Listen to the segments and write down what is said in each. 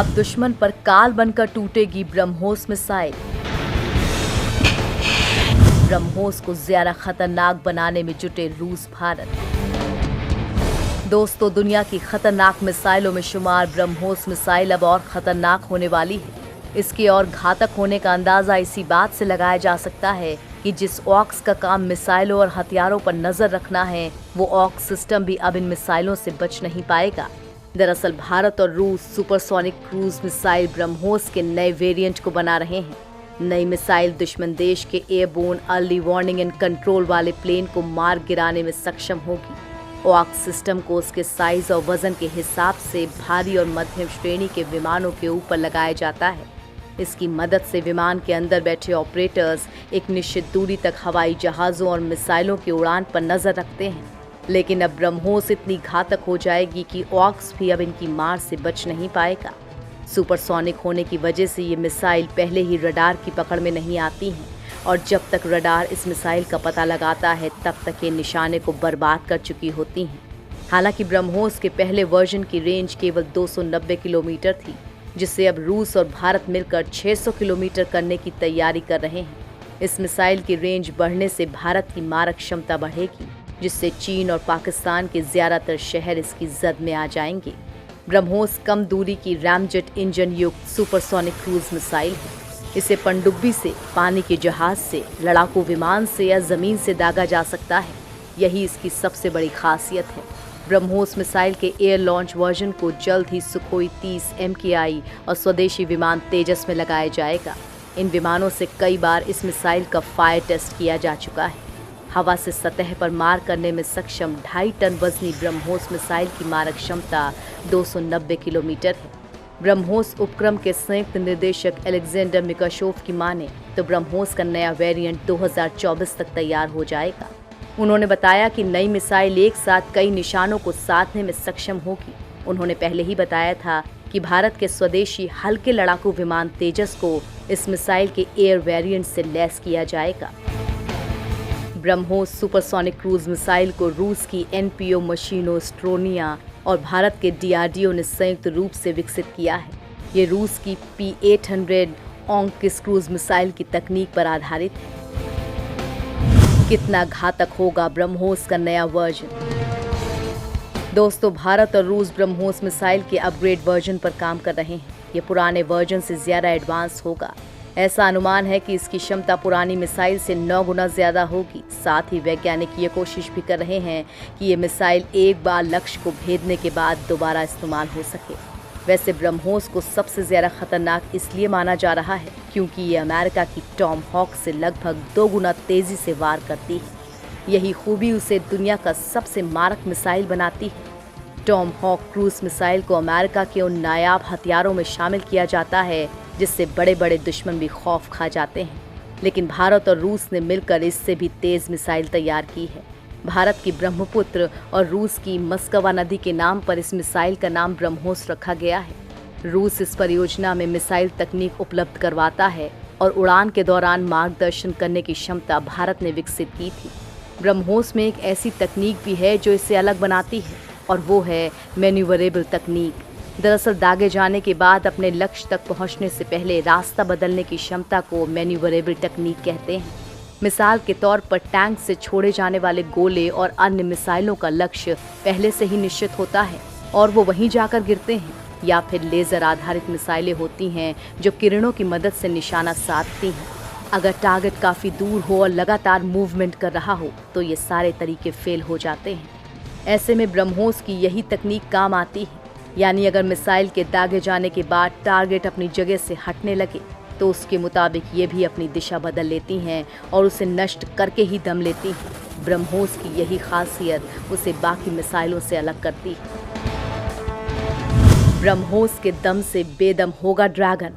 अब दुश्मन पर काल बनकर टूटेगी ब्रह्मोस मिसाइल। ब्रह्मोस को ज्यादा खतरनाक बनाने में जुटे रूस भारत। दोस्तों, दुनिया की खतरनाक मिसाइलों में शुमार ब्रह्मोस मिसाइल अब और खतरनाक होने वाली है। इसके और घातक होने का अंदाजा इसी बात से लगाया जा सकता है कि जिस ऑक्स का काम मिसाइलों और हथियारों पर नजर रखना है, वो ऑक्स सिस्टम भी अब इन मिसाइलों से बच नहीं पाएगा। दरअसल भारत और रूस सुपरसोनिक क्रूज मिसाइल ब्रह्मोस के नए वेरिएंट को बना रहे हैं। नई मिसाइल दुश्मन देश के airborne early warning and control वाले प्लेन को मार गिराने में सक्षम होगी। ऑक्स सिस्टम को उसके साइज और वजन के हिसाब से भारी और मध्यम श्रेणी के विमानों के ऊपर लगाया जाता है। इसकी मदद से विमान के अंदर बैठे ऑपरेटर्स एक निश्चित दूरी तक हवाई जहाज़ों और मिसाइलों की उड़ान पर नजर रखते हैं। लेकिन अब ब्रह्मोस इतनी घातक हो जाएगी कि ऑक्स भी अब इनकी मार से बच नहीं पाएगा। सुपरसोनिक होने की वजह से ये मिसाइल पहले ही रडार की पकड़ में नहीं आती हैं और जब तक रडार इस मिसाइल का पता लगाता है तब तक ये निशाने को बर्बाद कर चुकी होती हैं। हालांकि ब्रह्मोस के पहले वर्जन की रेंज केवल 290 किलोमीटर थी, जिससे अब रूस और भारत मिलकर 600 किलोमीटर करने की तैयारी कर रहे हैं। इस मिसाइल की रेंज बढ़ने से भारत की मारक क्षमता बढ़ेगी, जिससे चीन और पाकिस्तान के ज्यादातर शहर इसकी जद में आ जाएंगे। ब्रह्मोस कम दूरी की रैमजेट इंजन युक्त सुपरसोनिक क्रूज मिसाइल है। इसे पनडुब्बी से, पानी के जहाज से, लड़ाकू विमान से या जमीन से दागा जा सकता है। यही इसकी सबसे बड़ी खासियत है। ब्रह्मोस मिसाइल के एयर लॉन्च वर्जन को जल्द ही सुखोई 30 MKI और स्वदेशी विमान तेजस में लगाया जाएगा। इन विमानों से कई बार इस मिसाइल का फायर टेस्ट किया जा चुका है। हवा से सतह पर मार करने में सक्षम 2.5 टन वजनी ब्रह्मोस मिसाइल की मारक क्षमता 290 किलोमीटर है। ब्रह्मोस उपक्रम के संयुक्त निर्देशक अलेक्जेंडर मिकाशोव की माने तो ब्रह्मोस का नया वेरिएंट 2024 तक तैयार हो जाएगा। उन्होंने बताया कि नई मिसाइल एक साथ कई निशानों को साधने में सक्षम होगी। उन्होंने पहले ही बताया था कि भारत के स्वदेशी हल्के लड़ाकू विमान तेजस को इस मिसाइल के एयर वेरिएंट से लैस किया जाएगा। ब्रह्मोस सुपरसोनिक क्रूज मिसाइल को रूस की NPO मशीनों स्ट्रोनिया और भारत के DRDO ने संयुक्त रूप से विकसित किया है। ये रूस की P-800 ओंकिस क्रूज मिसाइल की तकनीक पर आधारित है। कितना घातक होगा ब्रह्मोस का नया वर्जन? दोस्तों, भारत और रूस ब्रह्मोस मिसाइल के अपग्रेड वर्जन पर काम कर रहे हैं। ये पुराने वर्जन से ज्यादा एडवांस होगा। ऐसा अनुमान है कि इसकी क्षमता पुरानी मिसाइल से 9 गुना ज्यादा होगी। साथ ही वैज्ञानिक ये कोशिश भी कर रहे हैं कि ये मिसाइल एक बार लक्ष्य को भेदने के बाद दोबारा इस्तेमाल हो सके। वैसे ब्रह्मोस को सबसे ज्यादा खतरनाक इसलिए माना जा रहा है क्योंकि ये अमेरिका की टॉम हॉक से लगभग 2 गुना तेजी से वार करती है। यही खूबी उसे दुनिया का सबसे मारक मिसाइल बनाती है। टॉम हॉक क्रूज मिसाइल को अमेरिका के उन नायाब हथियारों में शामिल किया जाता है जिससे बड़े बड़े दुश्मन भी खौफ खा जाते हैं। लेकिन भारत और रूस ने मिलकर इससे भी तेज मिसाइल तैयार की है। भारत की ब्रह्मपुत्र और रूस की मस्कवा नदी के नाम पर इस मिसाइल का नाम ब्रह्मोस रखा गया है। रूस इस परियोजना में मिसाइल तकनीक उपलब्ध करवाता है और उड़ान के दौरान मार्गदर्शन करने की क्षमता भारत ने विकसित की थी। ब्रह्मोस में एक ऐसी तकनीक भी है जो इसे अलग बनाती है और वो है मैन्यूवरेबल तकनीक। दरअसल दागे जाने के बाद अपने लक्ष्य तक पहुंचने से पहले रास्ता बदलने की क्षमता को मैन्यूवरेबल तकनीक कहते हैं। मिसाल के तौर पर टैंक से छोड़े जाने वाले गोले और अन्य मिसाइलों का लक्ष्य पहले से ही निश्चित होता है और वो वहीं जाकर गिरते हैं, या फिर लेजर आधारित मिसाइलें होती हैं जो किरणों की मदद से निशाना साधती हैं। अगर टारगेट काफ़ी दूर हो और लगातार मूवमेंट कर रहा हो तो ये सारे तरीके फेल हो जाते हैं। ऐसे में ब्रह्मोस की यही तकनीक काम आती है, यानी अगर मिसाइल के दागे जाने के बाद टारगेट अपनी जगह से हटने लगे तो उसके मुताबिक ये भी अपनी दिशा बदल लेती हैं और उसे नष्ट करके ही दम लेती हैं। ब्रह्मोस की यही खासियत उसे बाकी मिसाइलों से अलग करती है। ब्रह्मोस के दम से बेदम होगा ड्रैगन।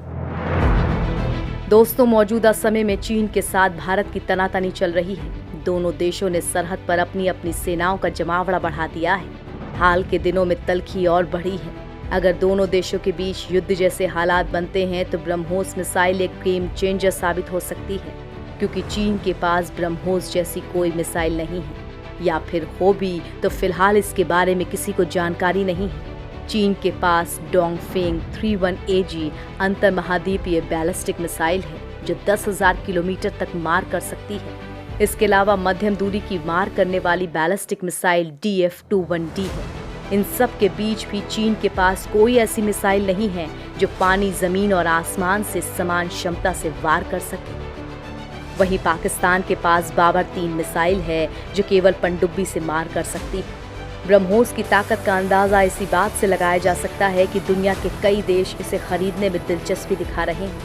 दोस्तों, मौजूदा समय में चीन के साथ भारत की तनातनी चल रही है। दोनों देशों ने सरहद पर अपनी अपनी सेनाओं का जमावड़ा बढ़ा दिया है। हाल के दिनों में तल्खी और बढ़ी है। अगर दोनों देशों के बीच युद्ध जैसे हालात बनते हैं तो ब्रह्मोस मिसाइल एक गेम चेंजर साबित हो सकती है, क्योंकि चीन के पास ब्रह्मोस जैसी कोई मिसाइल नहीं है, या फिर हो भी तो फिलहाल इसके बारे में किसी को जानकारी नहीं है। चीन के पास डोंगफेंग 31AG अंतर्महाद्वीपीय बैलिस्टिक मिसाइल है जो 10,000 किलोमीटर तक मार कर सकती है। इसके अलावा मध्यम दूरी की मार करने वाली बैलिस्टिक मिसाइल DF-21D है। इन सब के बीच भी चीन के पास कोई ऐसी मिसाइल नहीं है जो पानी, जमीन और आसमान से समान क्षमता से वार कर सके। वहीं पाकिस्तान के पास बाबर 3 मिसाइल है जो केवल पनडुब्बी से मार कर सकती है। ब्रह्मोस की ताकत का अंदाजा इसी बात से लगाया जा सकता है कि दुनिया के कई देश इसे खरीदने में दिलचस्पी दिखा रहे हैं।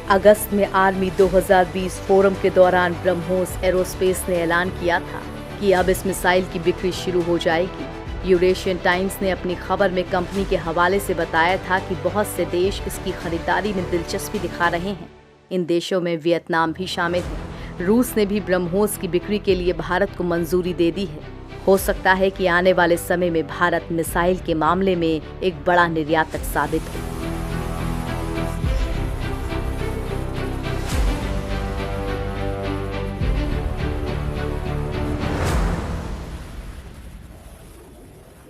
अगस्त में आर्मी 2020 फोरम के दौरान ब्रह्मोस एरोस्पेस ने ऐलान किया था कि अब इस मिसाइल की बिक्री शुरू हो जाएगी। यूरेशियन टाइम्स ने अपनी खबर में कंपनी के हवाले से बताया था कि बहुत से देश इसकी खरीदारी में दिलचस्पी दिखा रहे हैं। इन देशों में वियतनाम भी शामिल है। रूस ने भी ब्रह्मोस की बिक्री के लिए भारत को मंजूरी दे दी है। हो सकता है कि आने वाले समय में भारत मिसाइल के मामले में एक बड़ा निर्यातक साबित हो।